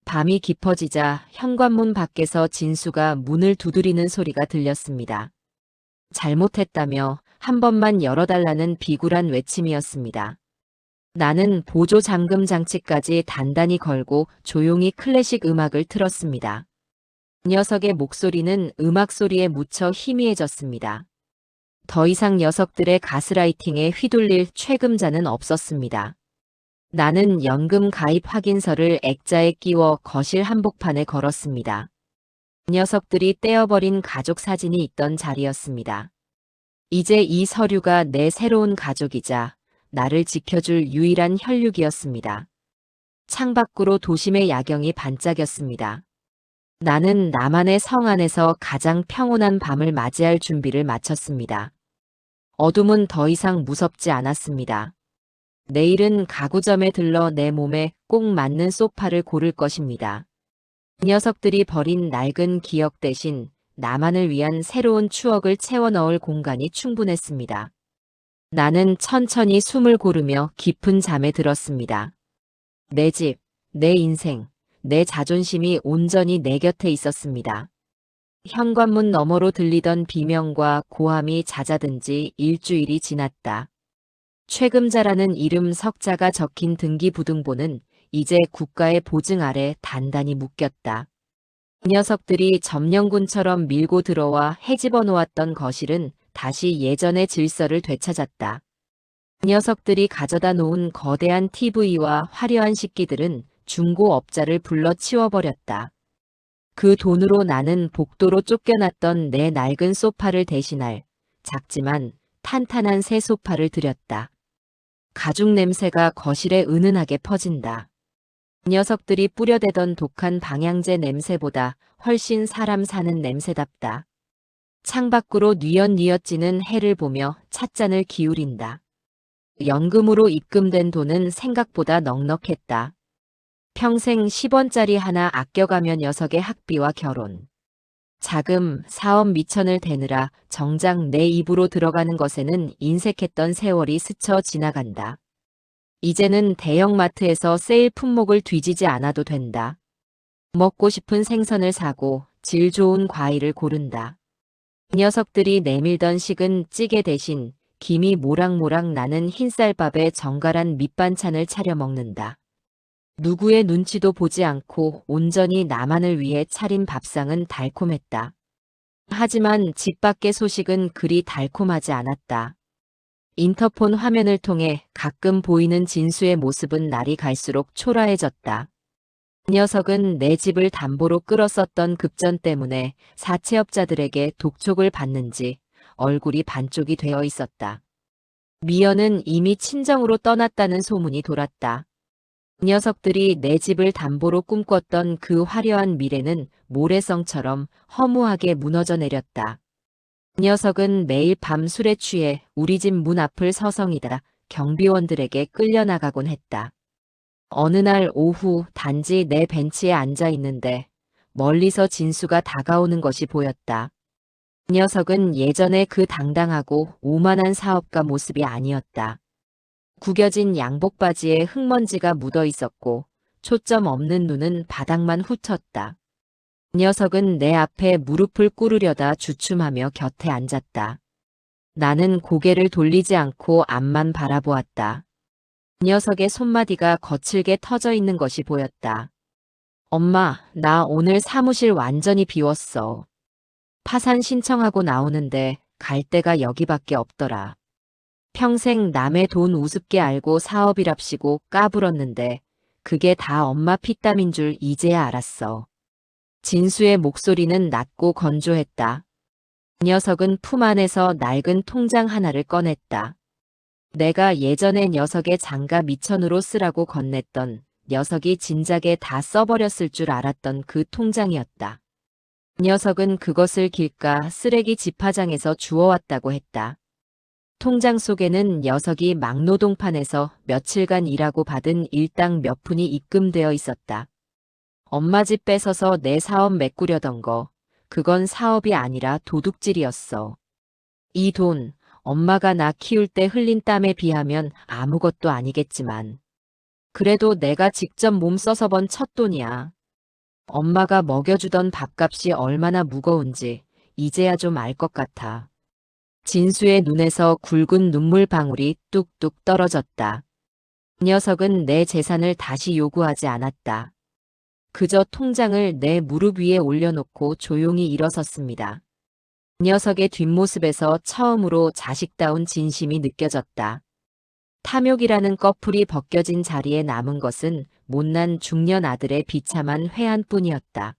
밤이 깊어지자 현관문 밖에서 진수가 문을 두드리는 소리가 들렸습니다. 잘못했다며 한 번만 열어달라는 비굴한 외침이었습니다. 나는 보조 잠금 장치까지 단단히 걸고 조용히 클래식 음악을 틀었습니다. 녀석의 목소리는 음악 소리에 묻혀 희미해졌습니다. 더 이상 녀석들의 가스라이팅에 휘둘릴 책임자는 없었습니다. 나는 연금 가입 확인서를 액자에 끼워 거실 한복판에 걸었습니다. 녀석들이 떼어버린 가족 사진이 있던 자리였습니다. 이제 이 서류가 내 새로운 가족이자 나를 지켜줄 유일한 혈육이었습니다. 창밖으로 도심의 야경이 반짝였습니다. 나는 나만의 성 안에서 가장 평온한 밤을 맞이할 준비를 마쳤습니다. 어둠은 더 이상 무섭지 않았습니다. 내일은 가구점에 들러 내 몸에 꼭 맞는 소파를 고를 것입니다. 녀석들이 버린 낡은 기억 대신 나만을 위한 새로운 추억을 채워 넣을 공간이 충분했습니다. 나는 천천히 숨을 고르며 깊은 잠에 들었습니다. 내 집, 내 인생, 내 자존심이 온전히 내 곁에 있었습니다. 현관문 너머로 들리던 비명과 고함이 잦아든 지 일주일이 지났다. 최금자라는 이름 석자가 적힌 등기부등본은 이제 국가의 보증 아래 단단히 묶였다. 이 녀석들이 점령군처럼 밀고 들어와 헤집어 놓았던 거실은 다시 예전의 질서를 되찾았다. 이 녀석들이 가져다 놓은 거대한 TV와 화려한 식기들은 중고업자를 불러 치워버렸다. 그 돈으로 나는 복도로 쫓겨났던 내 낡은 소파를 대신할 작지만 탄탄한 새 소파를 들였다. 가죽 냄새가 거실에 은은하게 퍼진다. 이 녀석들이 뿌려대던 독한 방향제 냄새보다 훨씬 사람 사는 냄새답다. 창밖으로 뉘엿뉘엿 지는 해를 보며 찻잔을 기울인다. 연금으로 입금된 돈은 생각보다 넉넉했다. 평생 10원짜리 하나 아껴가며 녀석의 학비와 결혼, 자금, 사업 미천을 대느라 정작 내 입으로 들어가는 것에는 인색했던 세월이 스쳐 지나간다. 이제는 대형마트에서 세일 품목을 뒤지지 않아도 된다. 먹고 싶은 생선을 사고 질 좋은 과일을 고른다. 이 녀석들이 내밀던 식은 찌개 대신 김이 모락모락 나는 흰쌀밥에 정갈한 밑반찬을 차려 먹는다. 누구의 눈치도 보지 않고 온전히 나만을 위해 차린 밥상은 달콤했다. 하지만 집 밖의 소식은 그리 달콤하지 않았다. 인터폰 화면을 통해 가끔 보이는 진수의 모습은 날이 갈수록 초라해졌다. 이 녀석은 내 집을 담보로 끌었었던 급전 때문에 사채업자들에게 독촉을 받는지 얼굴이 반쪽이 되어 있었다. 미연은 이미 친정으로 떠났다는 소문이 돌았다. 이 녀석들이 내 집을 담보로 꿈꿨던 그 화려한 미래는 모래성처럼 허무하게 무너져 내렸다. 이 녀석은 매일 밤 술에 취해 우리 집 문 앞을 서성이다 경비원들에게 끌려나가곤 했다. 어느 날 오후 단지 내 벤치에 앉아 있는데 멀리서 진수가 다가오는 것이 보였다. 이 녀석은 예전에 그 당당하고 오만한 사업가 모습이 아니었다. 구겨진 양복 바지에 흙먼지가 묻어 있었고 초점 없는 눈은 바닥만 훑었다. 이 녀석은 내 앞에 무릎을 꿇으려다 주춤하며 곁에 앉았다. 나는 고개를 돌리지 않고 앞만 바라보았다. 이 녀석의 손마디가 거칠게 터져 있는 것이 보였다. 엄마, 나 오늘 사무실 완전히 비웠어. 파산 신청하고 나오는데 갈 데가 여기밖에 없더라. 평생 남의 돈 우습게 알고 사업이랍시고 까불었는데 그게 다 엄마 피땀인 줄 이제야 알았어. 진수의 목소리는 낮고 건조했다. 이 녀석은 품 안에서 낡은 통장 하나를 꺼냈다. 내가 예전에 녀석의 장가 미천으로 쓰라고 건넸던 녀석이 진작에 다 써버렸을 줄 알았던 그 통장이었다. 이 녀석은 그것을 길가 쓰레기 집화장에서 주워왔다고 했다. 통장 속에는 녀석이 막노동판에서 며칠간 일하고 받은 일당 몇 푼이 입금되어 있었다. 엄마 집 뺏어서 내 사업 메꾸려던 거, 그건 사업이 아니라 도둑질이었어. 이 돈, 엄마가 나 키울 때 흘린 땀에 비하면 아무것도 아니겠지만 그래도 내가 직접 몸 써서 번 첫돈이야. 엄마가 먹여주던 밥값이 얼마나 무거운지 이제야 좀 알 것 같아. 진수의 눈에서 굵은 눈물방울이 뚝뚝 떨어졌다. 이 녀석은 내 재산을 다시 요구하지 않았다. 그저 통장을 내 무릎 위에 올려놓고 조용히 일어섰습니다. 이 녀석의 뒷모습에서 처음으로 자식다운 진심이 느껴졌다. 탐욕이라는 꺼풀이 벗겨진 자리에 남은 것은 못난 중년 아들의 비참한 회한뿐이었다.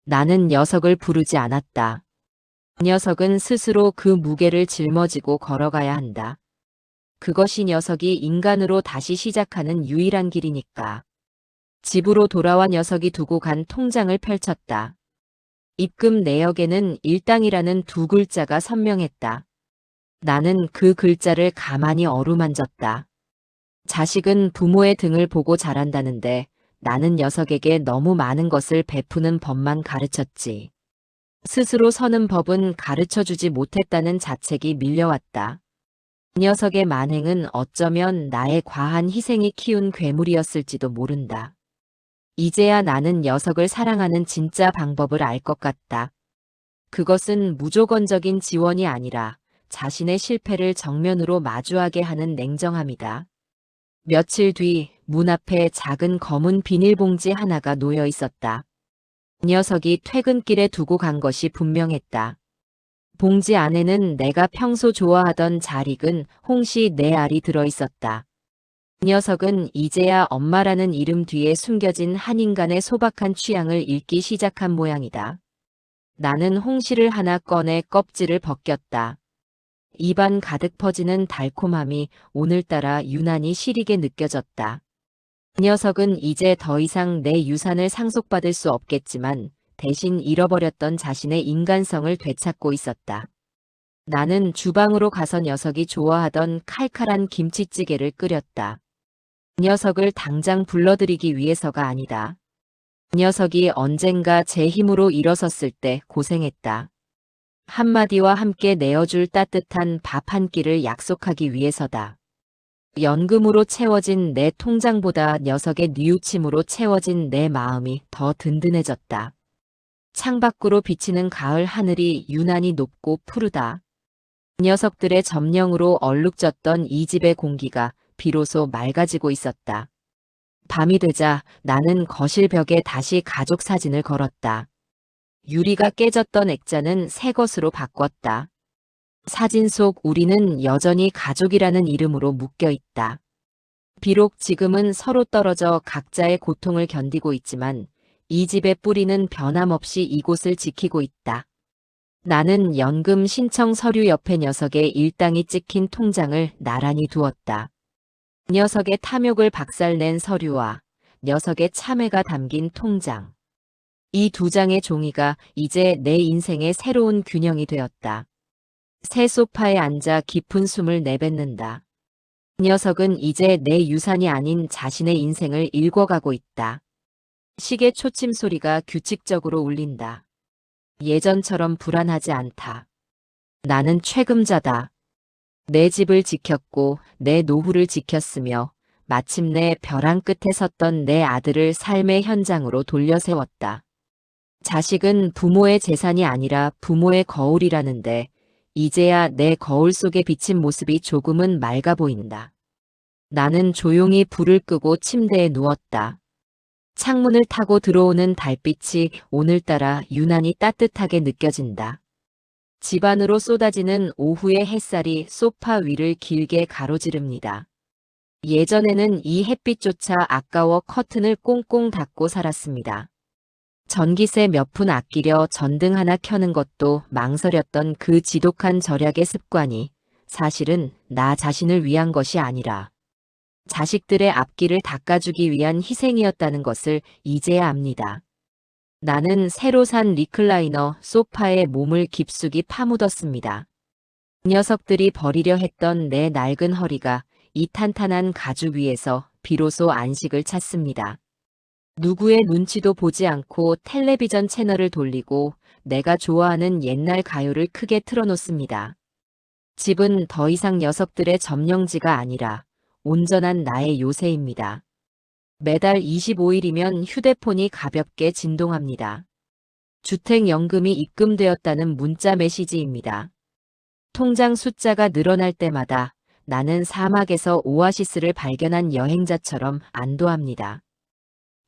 나는 녀석을 부르지 않았다. 이 녀석은 스스로 그 무게를 짊어지고 걸어가야 한다. 그것이 녀석이 인간으로 다시 시작하는 유일한 길이니까. 집으로 돌아와 녀석이 두고 간 통장을 펼쳤다. 입금 내역에는 일당이라는 두 글자가 선명했다. 나는 그 글자를 가만히 어루만졌다. 자식은 부모의 등을 보고 자란다는데 나는 녀석에게 너무 많은 것을 베푸는 법만 가르쳤지. 스스로 서는 법은 가르쳐주지 못했다는 자책이 밀려왔다. 이 녀석의 만행은 어쩌면 나의 과한 희생이 키운 괴물이었을지도 모른다. 이제야 나는 녀석을 사랑하는 진짜 방법을 알 것 같다. 그것은 무조건적인 지원이 아니라 자신의 실패를 정면으로 마주하게 하는 냉정함이다. 며칠 뒤 문 앞에 작은 검은 비닐봉지 하나가 놓여 있었다. 녀석이 퇴근길에 두고 간 것이 분명했다. 봉지 안에는 내가 평소 좋아하던 잘 익은 홍시 4알이 들어있었다. 녀석은 이제야 엄마라는 이름 뒤에 숨겨진 한 인간의 소박한 취향을 읽기 시작한 모양이다. 나는 홍시를 하나 꺼내 껍질을 벗겼다. 입안 가득 퍼지는 달콤함이 오늘따라 유난히 시리게 느껴졌다. 녀석은 이제 더 이상 내 유산을 상속받을 수 없겠지만 대신 잃어버렸던 자신의 인간성을 되찾고 있었다. 나는 주방으로 가서 녀석이 좋아하던 칼칼한 김치찌개를 끓였다. 녀석을 당장 불러들이기 위해서가 아니다. 녀석이 언젠가 제 힘으로 일어섰을 때 고생했다. 한마디와 함께 내어줄 따뜻한 밥 한 끼를 약속하기 위해서다. 연금으로 채워진 내 통장보다 녀석의 뉘우침으로 채워진 내 마음이 더 든든해졌다. 창밖으로 비치는 가을 하늘이 유난히 높고 푸르다. 녀석들의 점령으로 얼룩졌던 이 집의 공기가 비로소 맑아지고 있었다. 밤이 되자 나는 거실 벽에 다시 가족 사진을 걸었다. 유리가 깨졌던 액자는 새 것으로 바꿨다. 사진 속 우리는 여전히 가족이라는 이름으로 묶여 있다. 비록 지금은 서로 떨어져 각자의 고통을 견디고 있지만 이 집의 뿌리는 변함없이 이곳을 지키고 있다. 나는 연금 신청 서류 옆에 녀석의 일당이 찍힌 통장을 나란히 두었다. 녀석의 탐욕을 박살낸 서류와 녀석의 참회가 담긴 통장. 이 2장의 종이가 이제 내 인생의 새로운 균형이 되었다. 새 소파에 앉아 깊은 숨을 내뱉는다. 녀석은 이제 내 유산이 아닌 자신의 인생을 읽어가고 있다. 시계 초침 소리가 규칙적으로 울린다. 예전처럼 불안하지 않다. 나는 책임자다. 내 집을 지켰고 내 노후를 지켰으며 마침내 벼랑 끝에 섰던 내 아들을 삶의 현장으로 돌려세웠다. 자식은 부모의 재산이 아니라 부모의 거울이라는데 이제야 내 거울 속에 비친 모습이 조금은 맑아 보인다. 나는 조용히 불을 끄고 침대에 누웠다. 창문을 타고 들어오는 달빛이 오늘따라 유난히 따뜻하게 느껴진다. 집 안으로 쏟아지는 오후의 햇살이 소파 위를 길게 가로지릅니다. 예전에는 이 햇빛조차 아까워 커튼을 꽁꽁 닫고 살았습니다. 전기세 몇 푼 아끼려 전등 하나 켜는 것도 망설였던 그 지독한 절약의 습관이 사실은 나 자신을 위한 것이 아니라 자식들의 앞길을 닦아주기 위한 희생이었다는 것을 이제야 압니다. 나는 새로 산 리클라이너 소파에 몸을 깊숙이 파묻었습니다. 녀석들이 버리려 했던 내 낡은 허리가 이 탄탄한 가죽 위에서 비로소 안식을 찾습니다. 누구의 눈치도 보지 않고 텔레비전 채널을 돌리고 내가 좋아하는 옛날 가요를 크게 틀어놓습니다. 집은 더 이상 녀석들의 점령지가 아니라 온전한 나의 요새입니다. 매달 25일이면 휴대폰이 가볍게 진동합니다. 주택연금이 입금되었다는 문자 메시지입니다. 통장 숫자가 늘어날 때마다 나는 사막에서 오아시스를 발견한 여행자처럼 안도합니다.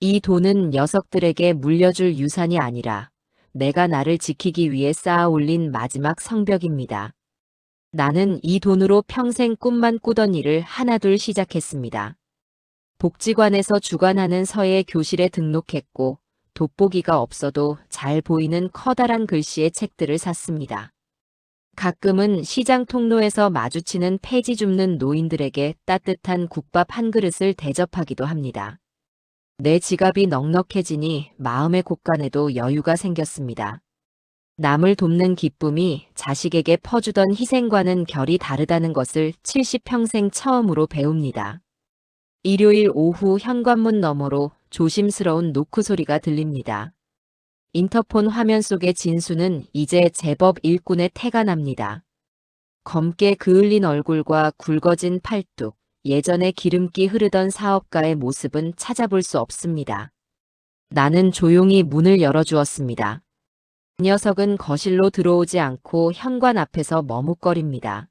이 돈은 녀석들에게 물려줄 유산이 아니라 내가 나를 지키기 위해 쌓아 올린 마지막 성벽입니다. 나는 이 돈으로 평생 꿈만 꾸던 일을 하나둘 시작했습니다. 복지관에서 주관하는 서예 교실에 등록했고 돋보기가 없어도 잘 보이는 커다란 글씨의 책들을 샀습니다. 가끔은 시장 통로에서 마주치는 폐지 줍는 노인들에게 따뜻한 국밥 한 그릇을 대접하기도 합니다. 내 지갑이 넉넉해지니 마음의 곳간에도 여유가 생겼습니다. 남을 돕는 기쁨이 자식에게 퍼주던 희생과는 결이 다르다는 것을 70평생 처음으로 배웁니다. 일요일 오후 현관문 너머로 조심스러운 노크 소리가 들립니다. 인터폰 화면 속의 진수는 이제 제법 일꾼의 태가 납니다. 검게 그을린 얼굴과 굵어진 팔뚝, 예전에 기름기 흐르던 사업가의 모습은 찾아볼 수 없습니다. 나는 조용히 문을 열어주었습니다. 녀석은 거실로 들어오지 않고 현관 앞에서 머뭇거립니다.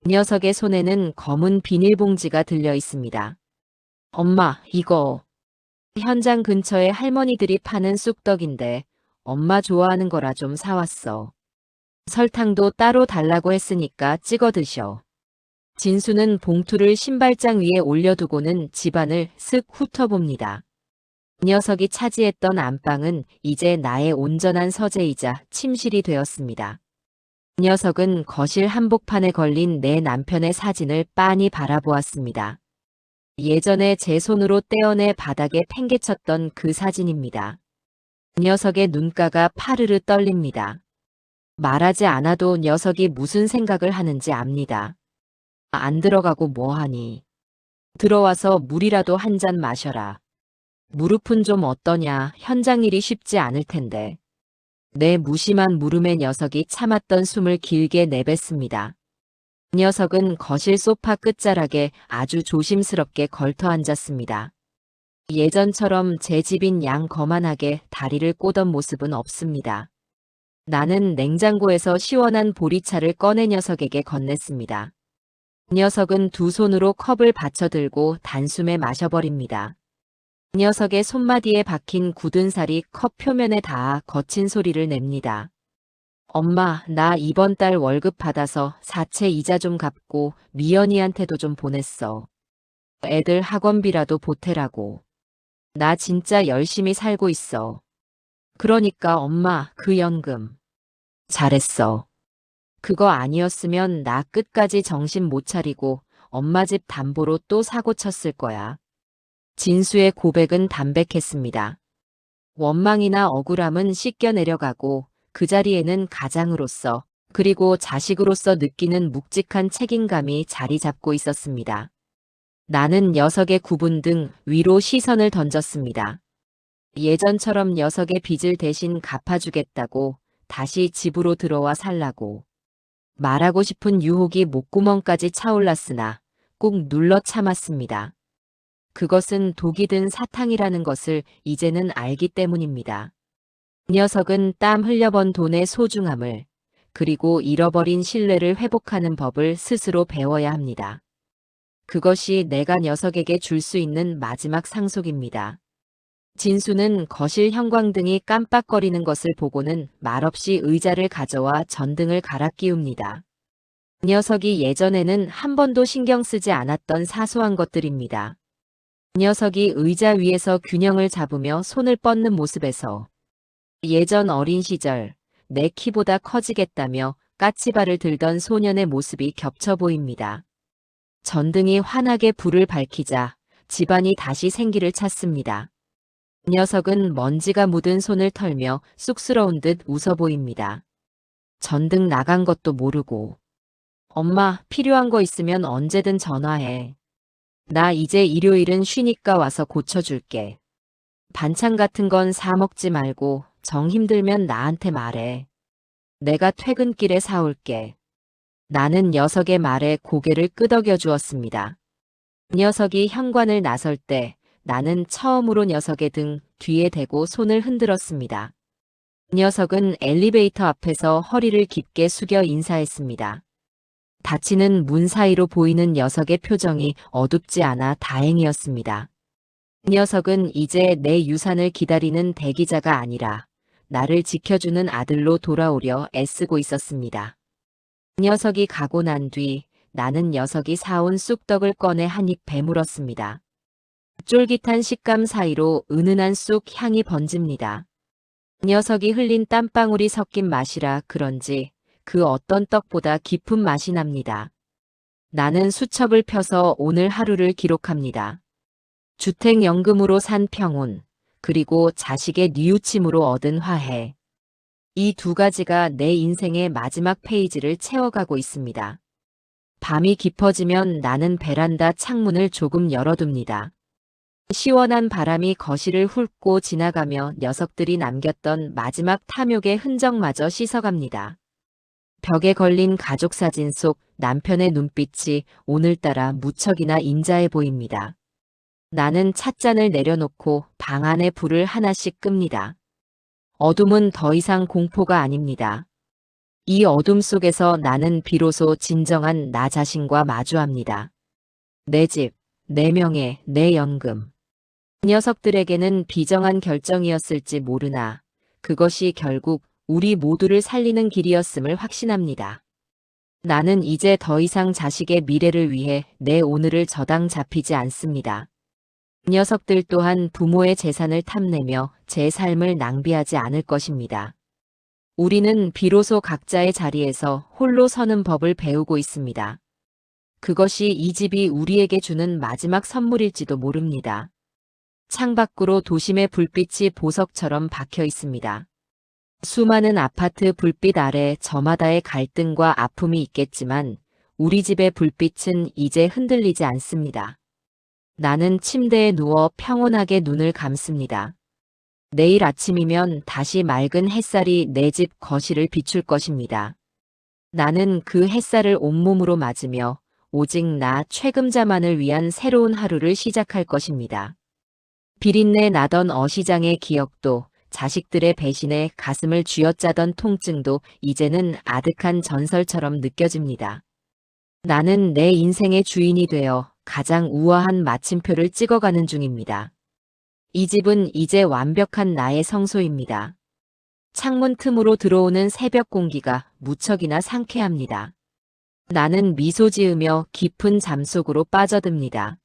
녀석의 손에는 검은 비닐봉지가 들려 있습니다. 엄마, 이거 현장 근처에 할머니들이 파는 쑥떡인데 엄마 좋아하는 거라 좀 사왔어. 설탕도 따로 달라고 했으니까 찍어 드셔. 진수는 봉투를 신발장 위에 올려두고는 집안을 쓱 훑어봅니다. 녀석이 차지했던 안방은 이제 나의 온전한 서재이자 침실이 되었습니다. 녀석은 거실 한복판에 걸린 내 남편의 사진을 빤히 바라보았습니다. 예전에 제 손으로 떼어내 바닥에 팽개쳤던 그 사진입니다. 녀석의 눈가가 파르르 떨립니다. 말하지 않아도 녀석이 무슨 생각을 하는지 압니다. 안 들어가고 뭐하니? 들어와서 물이라도 한 잔 마셔라. 무릎은 좀 어떠냐? 현장 일이 쉽지 않을 텐데. 내 무심한 물음에 녀석이 참았던 숨을 길게 내뱉습니다. 녀석은 거실 소파 끝자락에 아주 조심스럽게 걸터 앉았습니다. 예전처럼 제 집인 양 거만하게 다리를 꼬던 모습은 없습니다. 나는 냉장고에서 시원한 보리차를 꺼내 녀석에게 건넸습니다. 녀석은 두 손으로 컵을 받쳐들고 단숨에 마셔버립니다. 녀석의 손마디에 박힌 굳은 살이 컵 표면에 닿아 거친 소리를 냅니다. 엄마, 나 이번 달 월급 받아서 사채 이자 좀 갚고 미연이한테도 좀 보냈어. 애들 학원비라도 보태라고. 나 진짜 열심히 살고 있어. 그러니까 엄마, 그 연금. 잘했어. 그거 아니었으면 나 끝까지 정신 못 차리고 엄마 집 담보로 또 사고 쳤을 거야. 진수의 고백은 담백했습니다. 원망이나 억울함은 씻겨 내려가고 그 자리에는 가장으로서 그리고 자식으로서 느끼는 묵직한 책임감이 자리 잡고 있었습니다. 나는 녀석의 구분 등 위로 시선을 던졌습니다. 예전처럼 녀석의 빚을 대신 갚아주겠다고 다시 집으로 들어와 살라고. 말하고 싶은 유혹이 목구멍까지 차올랐으나 꾹 눌러 참았습니다. 그것은 독이 든 사탕이라는 것을 이제는 알기 때문입니다. 녀석은 땀 흘려번 돈의 소중함을 그리고 잃어버린 신뢰를 회복하는 법을 스스로 배워야 합니다. 그것이 내가 녀석에게 줄 수 있는 마지막 상속입니다. 진수는 거실 형광등이 깜빡거리는 것을 보고는 말없이 의자를 가져와 전등을 갈아 끼웁니다. 녀석이 예전에는 한 번도 신경 쓰지 않았던 사소한 것들입니다. 녀석이 의자 위에서 균형을 잡으며 손을 뻗는 모습에서 예전 어린 시절 내 키보다 커지겠다며 까치발을 들던 소년의 모습이 겹쳐 보입니다. 전등이 환하게 불을 밝히자 집안이 다시 생기를 찾습니다. 녀석은 먼지가 묻은 손을 털며 쑥스러운 듯 웃어 보입니다. 전등 나간 것도 모르고. 엄마, 필요한 거 있으면 언제든 전화해. 나 이제 일요일은 쉬니까 와서 고쳐줄게. 반찬 같은 건 사 먹지 말고 정 힘들면 나한테 말해. 내가 퇴근길에 사올게. 나는 녀석의 말에 고개를 끄덕여 주었습니다. 녀석이 현관을 나설 때 나는 처음으로 녀석의 등 뒤에 대고 손을 흔들었습니다. 녀석은 엘리베이터 앞에서 허리를 깊게 숙여 인사했습니다. 닫히는 문 사이로 보이는 녀석의 표정이 어둡지 않아 다행이었습니다. 녀석은 이제 내 유산을 기다리는 대기자가 아니라 나를 지켜주는 아들로 돌아오려 애쓰고 있었습니다. 녀석이 가고 난 뒤 나는 녀석이 사온 쑥떡을 꺼내 한 입 베물었습니다. 쫄깃한 식감 사이로 은은한 쑥 향이 번집니다. 녀석이 흘린 땀방울이 섞인 맛이라 그런지 그 어떤 떡보다 깊은 맛이 납니다. 나는 수첩을 펴서 오늘 하루를 기록합니다. 주택연금으로 산 평온, 그리고 자식의 뉘우침으로 얻은 화해. 이 두 가지가 내 인생의 마지막 페이지를 채워가고 있습니다. 밤이 깊어지면 나는 베란다 창문을 조금 열어둡니다. 시원한 바람이 거실을 훑고 지나가며 녀석들이 남겼던 마지막 탐욕의 흔적마저 씻어갑니다. 벽에 걸린 가족 사진 속 남편의 눈빛이 오늘따라 무척이나 인자해 보입니다. 나는 찻잔을 내려놓고 방 안의 불을 하나씩 끕니다. 어둠은 더 이상 공포가 아닙니다. 이 어둠 속에서 나는 비로소 진정한 나 자신과 마주합니다. 내 집, 내 명예, 내 연금. 그 녀석들에게는 비정한 결정이었을지 모르나 그것이 결국 우리 모두를 살리는 길이었음을 확신합니다. 나는 이제 더 이상 자식의 미래를 위해 내 오늘을 저당 잡히지 않습니다. 그 녀석들 또한 부모의 재산을 탐내며 제 삶을 낭비하지 않을 것입니다. 우리는 비로소 각자의 자리에서 홀로 서는 법을 배우고 있습니다. 그것이 이 집이 우리에게 주는 마지막 선물일지도 모릅니다. 창밖으로 도심의 불빛이 보석처럼 박혀 있습니다. 수많은 아파트 불빛 아래 저마다의 갈등과 아픔이 있겠지만 우리 집의 불빛은 이제 흔들리지 않습니다. 나는 침대에 누워 평온하게 눈을 감습니다. 내일 아침이면 다시 맑은 햇살이 내 집 거실을 비출 것입니다. 나는 그 햇살을 온몸으로 맞으며 오직 나 최금자만을 위한 새로운 하루를 시작할 것입니다. 비린내 나던 어시장의 기억도 자식들의 배신에 가슴을 쥐어짜던 통증도 이제는 아득한 전설처럼 느껴집니다. 나는 내 인생의 주인이 되어 가장 우아한 마침표를 찍어가는 중입니다. 이 집은 이제 완벽한 나의 성소입니다. 창문 틈으로 들어오는 새벽 공기가 무척이나 상쾌합니다. 나는 미소 지으며 깊은 잠 속으로 빠져듭니다.